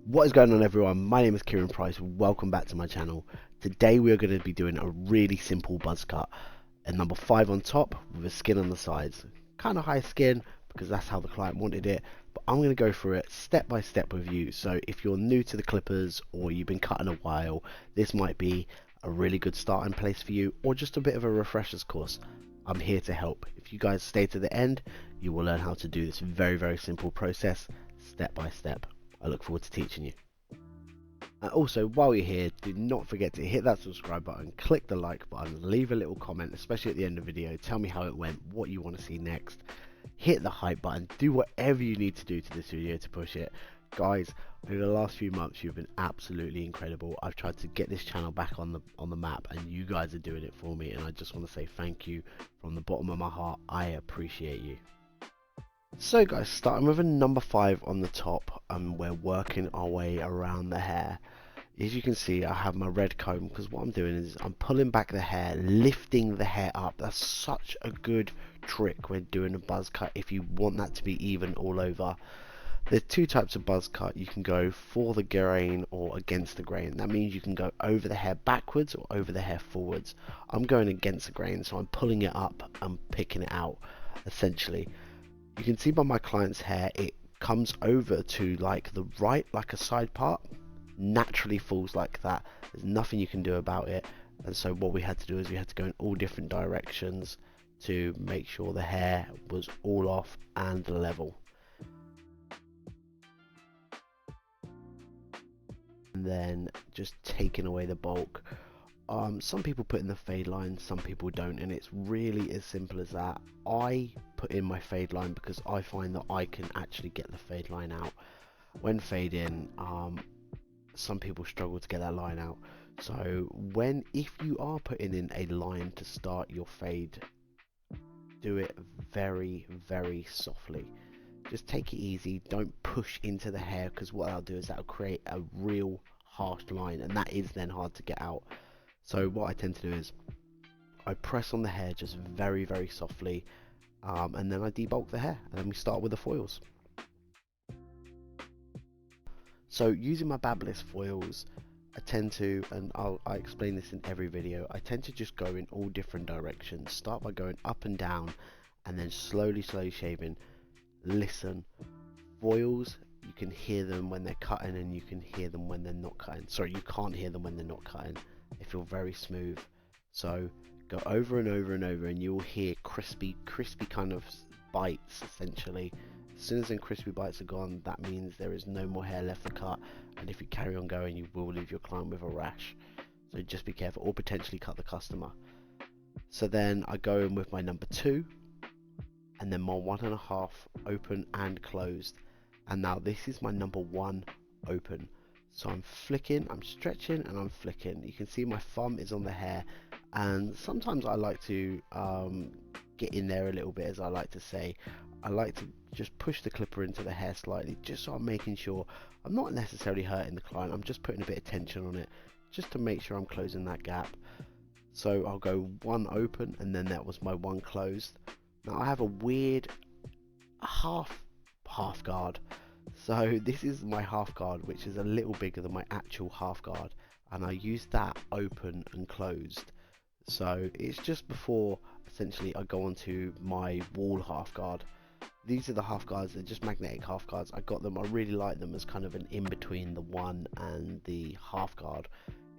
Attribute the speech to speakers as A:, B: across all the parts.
A: What is going on, everyone? My name is Kieron Price. Welcome back to my channel. Today we are going to be doing a really simple buzz cut, a number 5 on top with a skin on the sides. Kind of high skin because that's how the client wanted it, but I'm going to go through it step by step with you. So if you're new to the clippers or you've been cutting a while, this might be a really good starting place for you, or just a bit of a refresher's course. I'm here to help. If you guys stay to the end, you will learn how to do this very simple process step by step. I look forward to teaching you. And also, while you're here, do not forget to hit that subscribe button, click the like button, leave a little comment, especially at the end of the video. Tell me how it went, what you want to see next. Hit the hype button, do whatever you need to do to this video to push it. Guys, over the last few months, you've been absolutely incredible. I've tried to get this channel back on the map, and you guys are doing it for me, and I just want to say thank you from the bottom of my heart. I appreciate you. So guys, starting with a number 5 on the top, and we're working our way around the hair. As you can see, I have my red comb, because what I'm doing is I'm pulling back the hair, lifting the hair up. That's such a good trick when doing a buzz cut if you want that to be even all over. There's two types of buzz cut. You can go for the grain or against the grain. That means you can go over the hair backwards or over the hair forwards. I'm going against the grain, so I'm pulling it up and picking it out, essentially. You can see by my client's hair, it comes over to like the right, like a side part, naturally falls like that. There's nothing you can do about it. And so what we had to do is we had to go in all different directions to make sure the hair was all off and level. And then just taking away the bulk. Some people put in the fade line, some people don't, and it's really as simple as that. I put in my fade line because I find that I can actually get the fade line out. When fading, some people struggle to get that line out. So if you are putting in a line to start your fade, do it very softly. Just take it easy, don't push into the hair, because what that'll do is that'll create a real harsh line, and that is then hard to get out. So what I tend to do is I press on the hair just very softly, and then I debulk the hair, and then we start with the foils. So using my barberless foils, I tend to, and I explain this in every video, I tend to just go in all different directions. Start by going up and down, and then slowly shaving. Listen, foils, you can hear them when they're cutting, and you can hear them when they're not cutting. Sorry, you can't hear them when they're not cutting. They feel very smooth. So go over and over and you will hear crispy kind of bites, essentially. As soon as them crispy bites are gone, that means there is no more hair left to cut, and if you carry on going, you will leave your client with a rash. So just be careful, or potentially cut the customer. So then I go in with my number 2, and then my 1.5 open and closed. And now this is my number 1 open. So I'm flicking, I'm stretching, and I'm flicking. You can see my thumb is on the hair, and sometimes I like to get in there a little bit, as I like to say. I like to just push the clipper into the hair slightly, just so I'm making sure I'm not necessarily hurting the client. I'm just putting a bit of tension on it, just to make sure I'm closing that gap. So I'll go 1 open, and then that was my 1 closed. Now I have a weird half guard. So this is my half guard, which is a little bigger than my actual half guard, and I use that open and closed. So it's just before essentially I go onto my wall half guard. These are the half guards, they're just magnetic half guards. I got them, I really like them as kind of an in between the 1 and the half guard.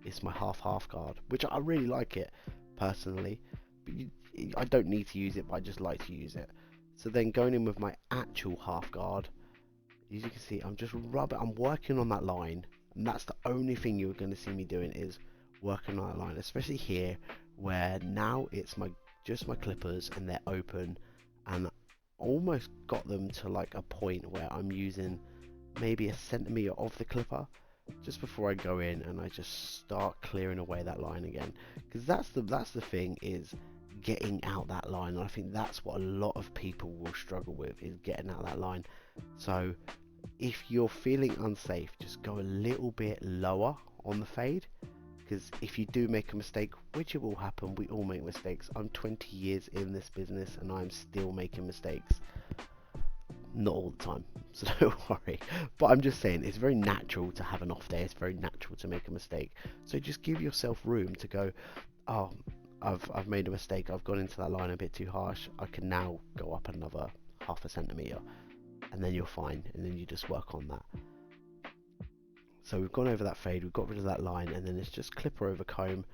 A: It's my half guard, which I really like it personally, but I don't need to use it, but I just like to use it. So then going in with my actual half guard, as you can see, I'm working on that line, and that's the only thing you're going to see me doing, is working on that line, especially here, where now it's just my clippers and they're open, and almost got them to like a point where I'm using maybe 1 centimeter of the clipper just before I go in, and I just start clearing away that line again, because that's the thing, is getting out that line. And I think that's what a lot of people will struggle with, is getting out that line. So if you're feeling unsafe, just go a little bit lower on the fade, because if you do make a mistake, which it will happen, we all make mistakes. I'm 20 years in this business and I'm still making mistakes. Not all the time, so don't worry. But I'm just saying, it's very natural to have an off day. It's very natural to make a mistake. So just give yourself room to go, oh, I've made a mistake. I've gone into that line a bit too harsh. I can now go up another half a centimeter, and then you're fine. And then you just work on that. So we've gone over that fade. We've got rid of that line, and then it's just clipper over comb.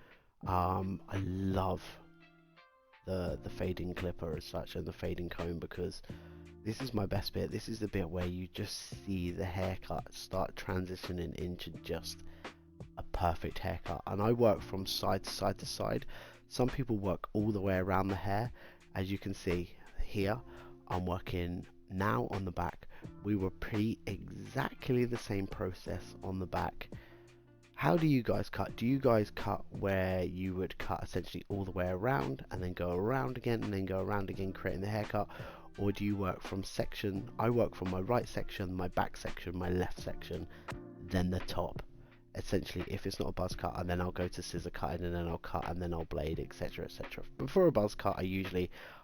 A: I love the fading clipper as such, and the fading comb, because this is my best bit. This is the bit where you just see the haircut start transitioning into just a perfect haircut. And I work from side to side to side. Some people work all the way around the hair. As you can see here, I'm working now on the back. We repeat exactly the same process on the back. How do you guys cut? Do you guys cut where you would cut essentially all the way around and then go around again and then go around again, creating the haircut? Or do you work from section? I work from my right section, my back section, my left section, then the top. Essentially, if it's not a buzz cut, and then I'll go to scissor cutting, and then I'll cut, and then I'll blade, etc, etc. But for a buzz cut,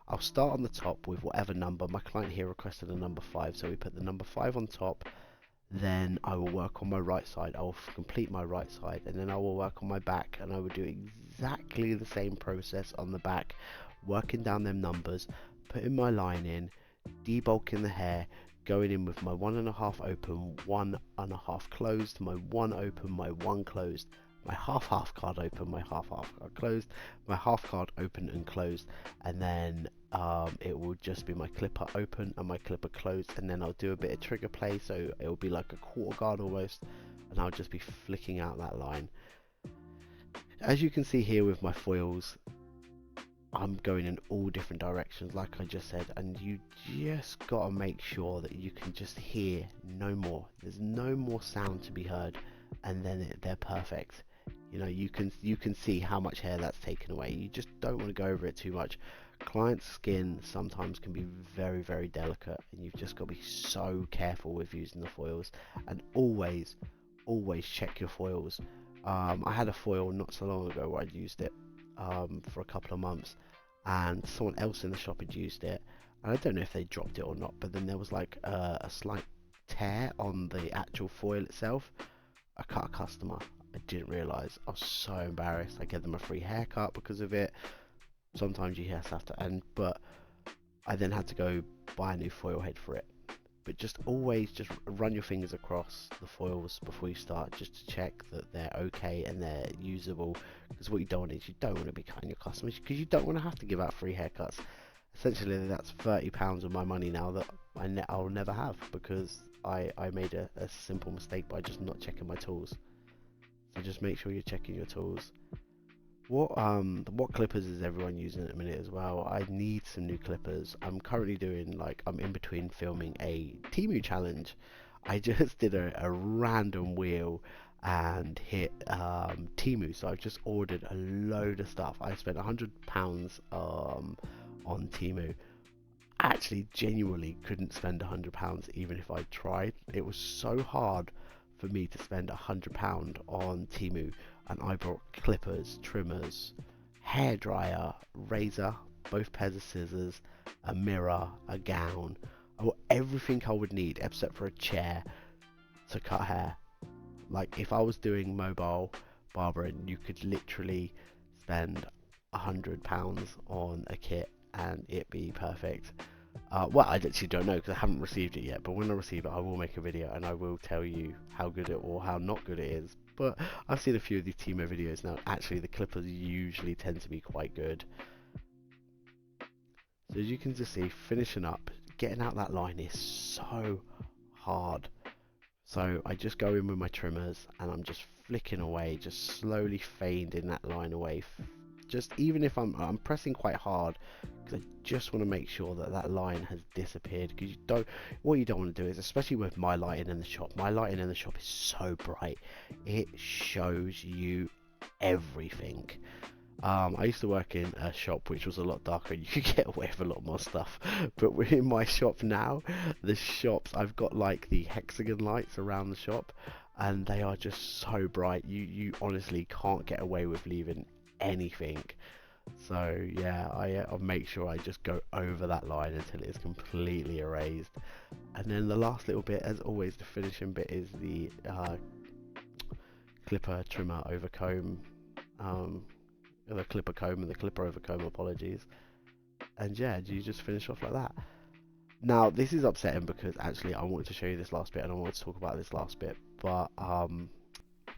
A: I'll start on the top with whatever number. My client here requested a number 5, so we put the number 5 on top. Then I will work on my right side. I will complete my right side, and then I will work on my back, and I will do exactly the same process on the back, working down them numbers, putting my line in, debulking the hair, going in with my 1.5 open, 1.5 closed, my 1 open, my 1 closed, my half card open, my half card closed, my half card open and closed, and then it will just be my clipper open and my clipper closed, and then I'll do a bit of trigger play, so it will be like a quarter guard almost, and I'll just be flicking out that line. As you can see here with my foils, I'm going in all different directions like I just said, and you just gotta make sure that you can just hear no more. There's no more sound to be heard, and then they're perfect. You know, you can see how much hair that's taken away. You just don't want to go over it too much. Client's skin sometimes can be very, very delicate, and you've just got to be so careful with using the foils, and always check your foils. I had a foil not so long ago where I'd used it for a couple of months, and someone else in the shop had used it, and I don't know if they dropped it or not, but then there was like a slight tear on the actual foil itself. I cut a customer. I didn't realise. I was so embarrassed. I gave them a free haircut because of it. Sometimes you just have to, but I then had to go buy a new foil head for it. But just always just run your fingers across the foils before you start, just to check that they're okay and they're usable, because what you don't want is, you don't want to be cutting your customers, because you don't want to have to give out free haircuts. Essentially, that's £30 of my money now that I'll never have, because I made a simple mistake by just not checking my tools. So just make sure you're checking your tools. What clippers is everyone using at the minute as well? I need some new clippers. I'm currently doing, I'm in between filming a Temu challenge. I just did a random wheel and hit Temu, so I've just ordered a load of stuff. I spent £100 on Temu. Actually, genuinely couldn't spend £100 even if I tried. It was so hard for me to spend £100 on Temu, and I bought clippers, trimmers, hairdryer, razor, both pairs of scissors, a mirror, a gown. I bought everything I would need except for a chair to cut hair. Like, if I was doing mobile barbering, you could literally spend £100 on a kit and it be perfect. Well, I actually don't know because I haven't received it yet, but when I receive it I will make a video and I will tell you how good it or how not good it is. But I've seen a few of these Timo videos now. Actually, the clippers usually tend to be quite good. So as you can just see, finishing up, getting out that line is so hard. So I just go in with my trimmers and I'm just flicking away, just slowly fading that line away. Just even if I'm pressing quite hard, because I just want to make sure that that line has disappeared. Because what you don't want to do is, especially with my lighting in the shop, my lighting in the shop is so bright, it shows you everything. I used to work in a shop which was a lot darker and you could get away with a lot more stuff, but in my shop now, the shops, I've got like the hexagon lights around the shop and they are just so bright, you honestly can't get away with leaving anything. So yeah, I'll make sure I just go over that line until it is completely erased. And then the last little bit, as always, the finishing bit is the clipper trimmer over comb, the clipper comb and the clipper over comb, apologies. And yeah, you just finish off like that. Now this is upsetting because actually I wanted to show you this last bit and I wanted to talk about this last bit, but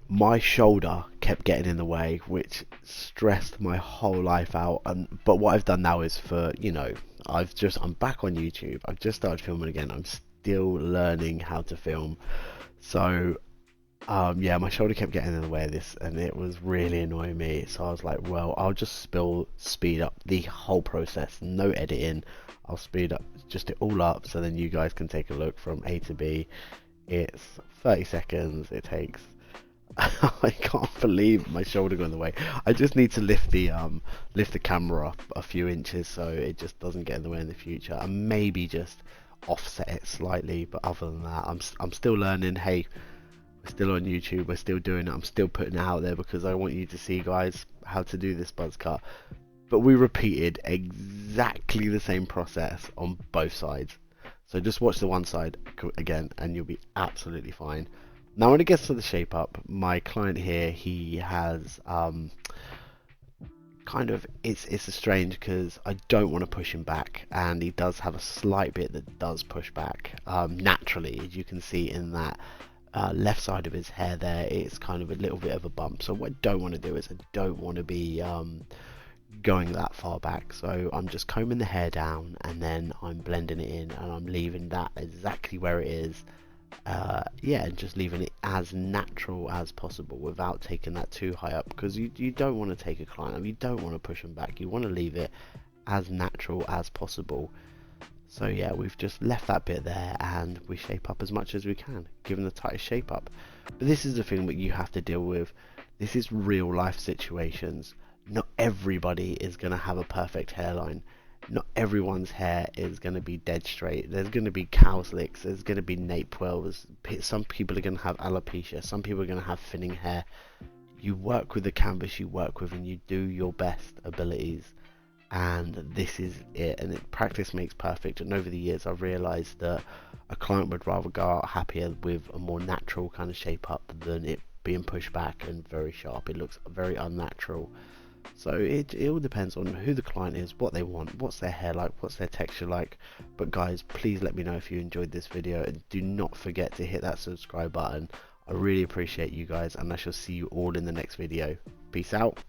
A: my shoulder kept getting in the way, which stressed my whole life out. And but what I've done now is, for I'm back on YouTube. I've just started filming again. I'm still learning how to film. So yeah, my shoulder kept getting in the way of this and it was really annoying me. So I was like, well, I'll just speed up the whole process, no editing. I'll speed up just it all up so then you guys can take a look from A to B. It's 30 seconds. It takes I can't believe my shoulder going the way. I just need to lift the camera up a few inches so it just doesn't get in the way in the future, and maybe just offset it slightly. But other than that, I'm still learning. Hey, we're still on YouTube. We're still doing it. I'm still putting it out there because I want you to see, guys, how to do this buzz cut. But we repeated exactly the same process on both sides. So just watch the one side again and you'll be absolutely fine. Now when it gets to the shape up, my client here, he has it's a strange because I don't want to push him back, and he does have a slight bit that does push back naturally, as you can see in that left side of his hair there. It's kind of a little bit of a bump. So what I don't want to do is I don't want to be going that far back, so I'm just combing the hair down and then I'm blending it in and I'm leaving that exactly where it is. Yeah, and just leaving it as natural as possible without taking that too high up, because you don't want to take a client up, you don't want to push them back, you want to leave it as natural as possible. So yeah, we've just left that bit there and we shape up as much as we can, given the tightest shape up. But this is the thing that you have to deal with. This is real life situations. Not everybody is going to have a perfect hairline. Not everyone's hair is going to be dead straight. There's going to be cow slicks, there's going to be nape wells, some people are going to have alopecia, some people are going to have thinning hair. You work with the canvas you work with and you do your best abilities, and this is it. And practice makes perfect, and over the years I've realized that a client would rather go out happier with a more natural kind of shape up than it being pushed back and very sharp. It looks very unnatural. So it all depends on who the client is, what they want, what's their hair like, what's their texture like. But guys, please let me know if you enjoyed this video, and do not forget to hit that subscribe button. I really appreciate you guys, and I shall see you all in the next video. Peace out.